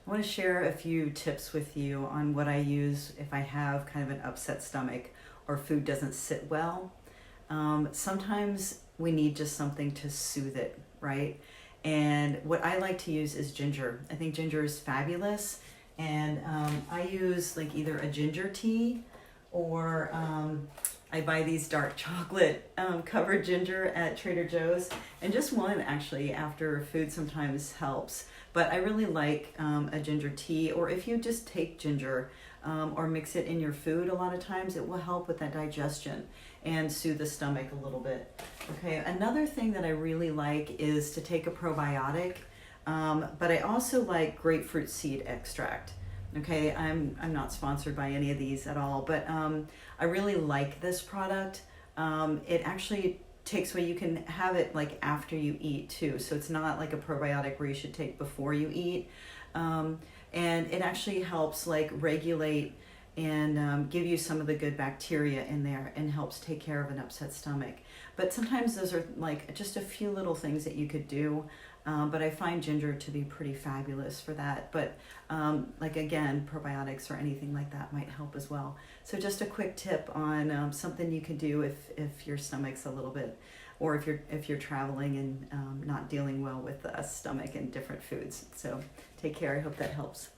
I want to share a few tips with you on what I use if I have kind of an upset stomach or food doesn't sit well. Sometimes we need just something to soothe it, right? And what I like to use is ginger. I think ginger is fabulous. And I use like either a ginger tea or I buy these dark chocolate covered ginger at Trader Joe's. And just one actually after food sometimes helps. But I really like a ginger tea, or if you just take ginger or mix it in your food, a lot of times it will help with that digestion and soothe the stomach a little bit. Okay, another thing that I really like is to take a probiotic, but I also like grapefruit seed extract. Okay, I'm not sponsored by any of these at all, but I really like this product. It actually takes away, you can have it like after you eat too, so it's not like a probiotic where you should take before you eat. And it actually helps like regulate and give you some of the good bacteria in there and helps take care of an upset stomach. But sometimes those are like just a few little things that you could do. But I find ginger to be pretty fabulous for that. But like again, probiotics or anything like that might help as well. So just a quick tip on something you can do if your stomach's a little bit, or if you're traveling and not dealing well with the stomach and different foods. So take care. I hope that helps.